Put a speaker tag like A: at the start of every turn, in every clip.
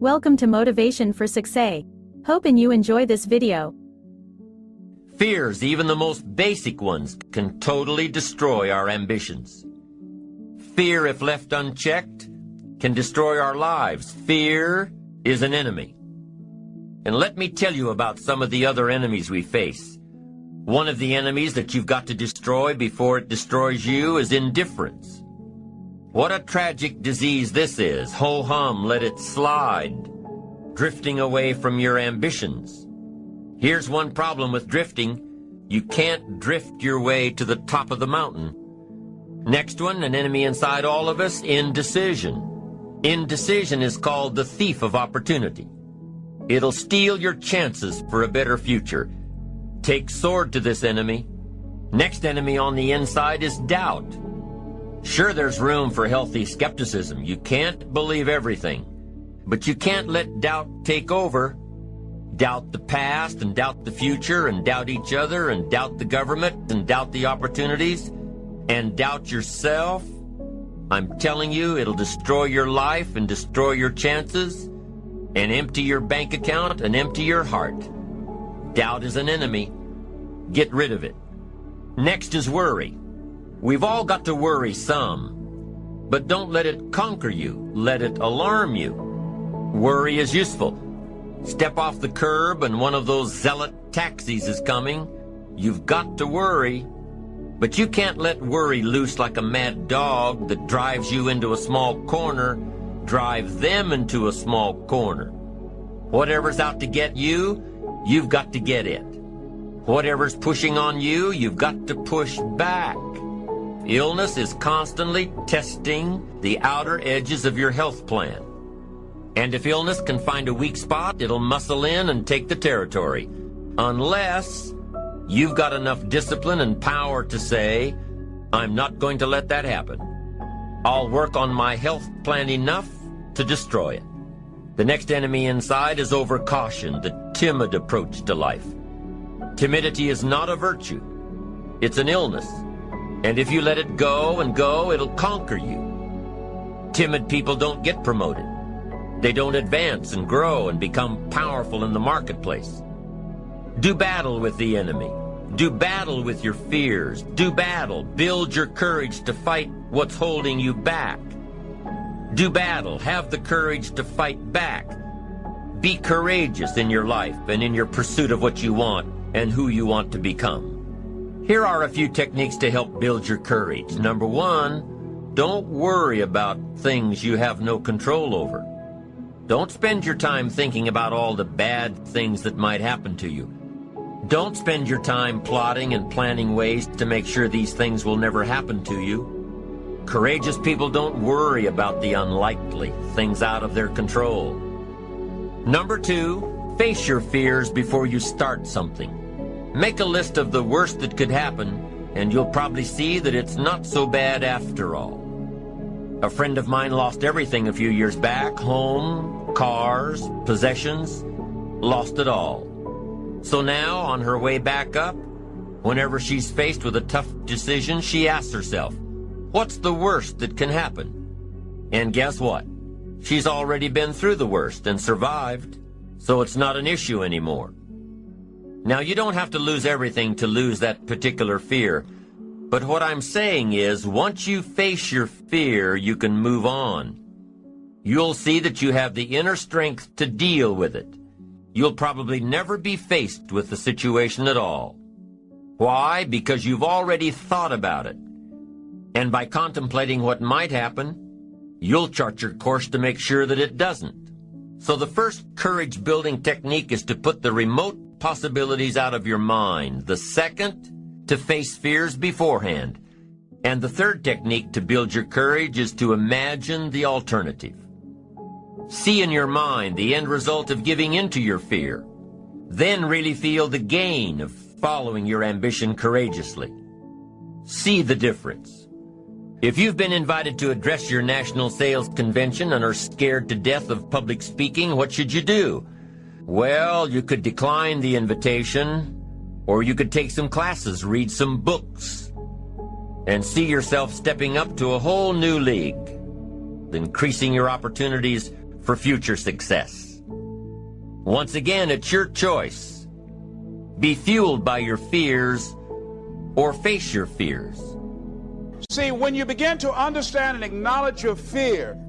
A: Welcome to Motivation for Success. Hoping you enjoy this video.
B: Fears, even the most basic ones, can totally destroy our ambitions. Fear, if left unchecked, can destroy our lives. Fear is an enemy. And let me tell you about some of the other enemies we face. One of the enemies that you've got to destroy before it destroys you is indifference. What a tragic disease this is. Ho-hum, let it slide, drifting away from your ambitions. Here's one problem with drifting. You can't drift your way to the top of the mountain. Next one, an enemy inside all of us, indecision. Indecision is called the thief of opportunity. It'll steal your chances for a better future. Take sword to this enemy. Next enemy on the inside is doubt. Sure, there's room for healthy skepticism. You can't believe everything. But you can't let doubt take over. Doubt the past and doubt the future and doubt each other and doubt the government and doubt the opportunities and doubt yourself. I'm telling you, it'll destroy your life and destroy your chances and empty your bank account and empty your heart. Doubt is an enemy. Get rid of it. Next is worry. We've all got to worry some, but don't let it conquer you. Let it alarm you. Worry is useful. Step off the curb and one of those zealot taxis is coming. You've got to worry, but you can't let worry loose like a mad dog that drives you into a small corner. Drive them into a small corner. Whatever's out to get you, you've got to get it. Whatever's pushing on you, you've got to push back. Illness is constantly testing the outer edges of your health plan. And if illness can find a weak spot, it'll muscle in and take the territory. Unless you've got enough discipline and power to say, I'm not going to let that happen. I'll work on my health plan enough to destroy it. The next enemy inside is overcaution, the timid approach to life. Timidity is not a virtue. It's an illness. And if you let it go and go, it'll conquer you. Timid people don't get promoted. They don't advance and grow and become powerful in the marketplace. Do battle with the enemy. Do battle with your fears. Do battle. Build your courage to fight what's holding you back. Do battle. Have the courage to fight back. Be courageous in your life and in your pursuit of what you want and who you want to become. Here are a few techniques to help build your courage. Number one, don't worry about things you have no control over. Don't spend your time thinking about all the bad things that might happen to you. Don't spend your time plotting and planning ways to make sure these things will never happen to you. Courageous people don't worry about the unlikely, things out of their control. Number two, face your fears before you start something. Make a list of the worst that could happen, and you'll probably see that it's not so bad after all. A friend of mine lost everything a few years back, home, cars, possessions, lost it all. So now, on her way back up, whenever she's faced with a tough decision, she asks herself, what's the worst that can happen? And guess what? She's already been through the worst and survived, so it's not an issue anymore. Now, you don't have to lose everything to lose that particular fear, but what I'm saying is, once you face your fear, you can move on. You'll see that you have the inner strength to deal with it. You'll probably never be faced with the situation at all. Why? Because you've already thought about it. And by contemplating what might happen, you'll chart your course to make sure that it doesn't. So the first courage-building technique is to put the remote possibilities out of your mind. The second, to face fears beforehand. And the third technique to build your courage is to imagine the alternative. See in your mind the end result of giving into your fear. Then really feel the gain of following your ambition courageously. See the difference. If you've been invited to address your national sales convention and are scared to death of public speaking, what should you do? Well, you could decline the invitation, or you could take some classes, read some books, and see yourself stepping up to a whole new league, increasing your opportunities for future success. Once again, it's your choice. Be fueled by your fears or face your fears.
C: See, when you begin to understand and acknowledge your fear,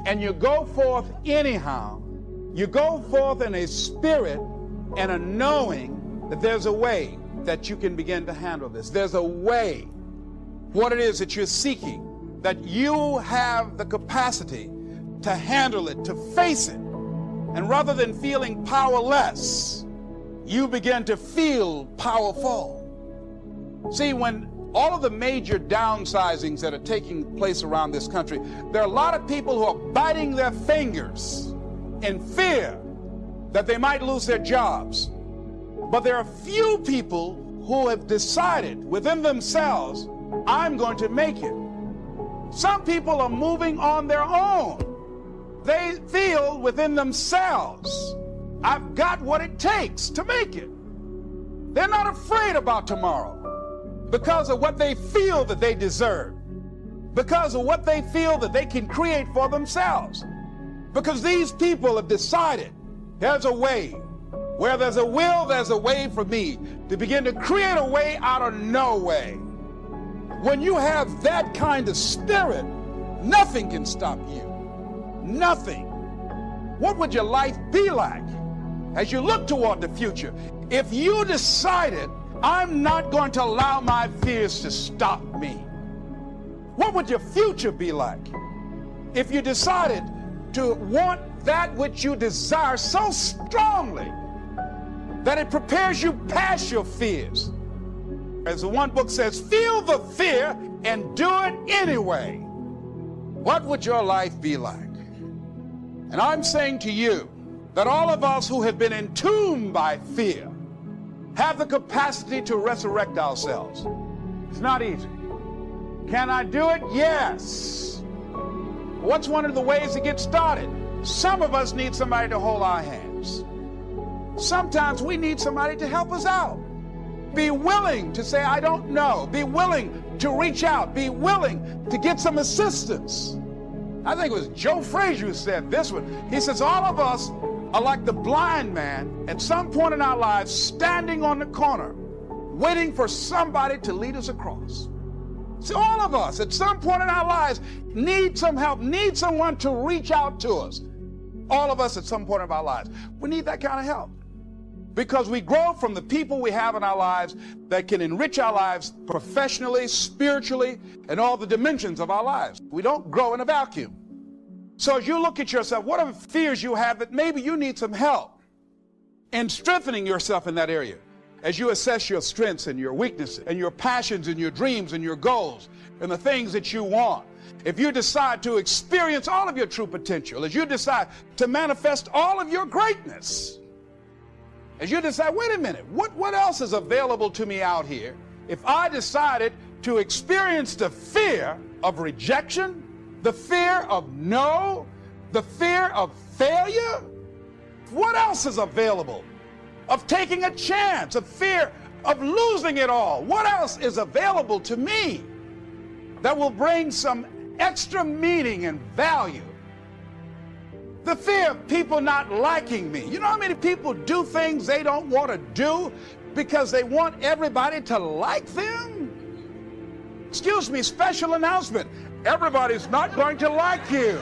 C: and you go forth anyhow, you go forth in a spirit and a knowing that there's a way that you can begin to handle this. There's a way, what it is that you're seeking, that you have the capacity to handle it, to face it. And rather than feeling powerless, you begin to feel powerful. See, when all of the major downsizings that are taking place around this country, there are a lot of people who are biting their fingers in fear that they might lose their jobs. But there are few people who have decided within themselves, I'm going to make it. Some people are moving on their own. They feel within themselves, I've got what it takes to make it. They're not afraid about tomorrow because of what they feel that they deserve, because of what they feel that they can create for themselves. Because these people have decided there's a way. Where there's a will, there's a way for me to begin to create a way out of no way. When you have that kind of spirit, nothing can stop you. Nothing. What would your life be like as you look toward the future if you decided, I'm not going to allow my fears to stop me? What would your future be like if you decided to want that which you desire so strongly that it prepares you past your fears? As the one book says, feel the fear and do it anyway. What would your life be like? And I'm saying to you that all of us who have been entombed by fear have the capacity to resurrect ourselves. It's not easy. Can I do it? Yes. What's one of the ways to get started? Some of us need somebody to hold our hands. Sometimes we need somebody to help us out. Be willing to say, I don't know. Be willing to reach out. Be willing to get some assistance. I think it was Joe Frazier who said this one. He says, all of us are like the blind man at some point in our lives standing on the corner, waiting for somebody to lead us across. See, all of us at some point in our lives need some help, need someone to reach out to us. All of us at some point of our lives. We need that kind of help. Because we grow from the people we have in our lives that can enrich our lives professionally, spiritually, and all the dimensions of our lives. We don't grow in a vacuum. So as you look at yourself, what are the fears you have that maybe you need some help in strengthening yourself in that area? As you assess your strengths and your weaknesses and your passions and your dreams and your goals and the things that you want. If you decide to experience all of your true potential, as you decide to manifest all of your greatness, as you decide, wait a minute, what else is available to me out here if I decided to experience the fear of rejection, the fear of no, the fear of failure? What else is available? Of taking a chance, of fear of losing it all. What else is available to me that will bring some extra meaning and value? The fear of people not liking me. You know how many people do things they don't want to do because they want everybody to like them? Excuse me, special announcement. Everybody's not going to like you.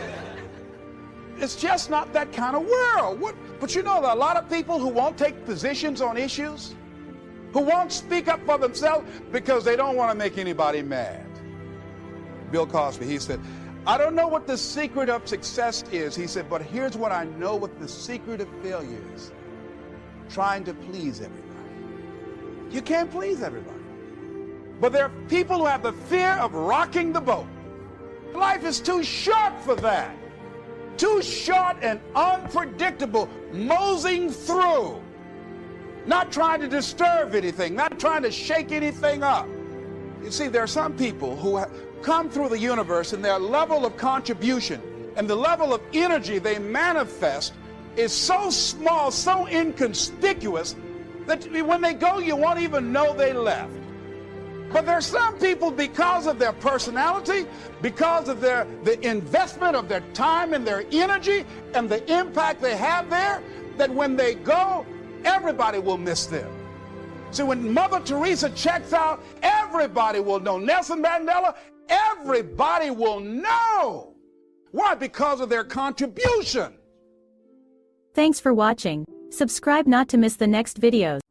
C: It's just not that kind of world. But you know, there are a lot of people who won't take positions on issues, who won't speak up for themselves because they don't want to make anybody mad. Bill Cosby, he said, I don't know what the secret of success is. He said, but here's what I know what the secret of failure is. Trying to please everybody. You can't please everybody. But there are people who have the fear of rocking the boat. Life is too short for that. Too short and unpredictable, moseying through. Not trying to disturb anything, not trying to shake anything up. You see, there are some people who come through the universe and their level of contribution and the level of energy they manifest is so small, so inconspicuous that when they go, you won't even know they left. But there are some people, because of their personality, because of the investment of their time and their energy and the impact they have there, that when they go, everybody will miss them. See, when Mother Teresa checks out, everybody will know. Nelson Mandela, everybody will know. Why? Because of their contribution.
A: Thanks for watching. Subscribe not to miss the next videos.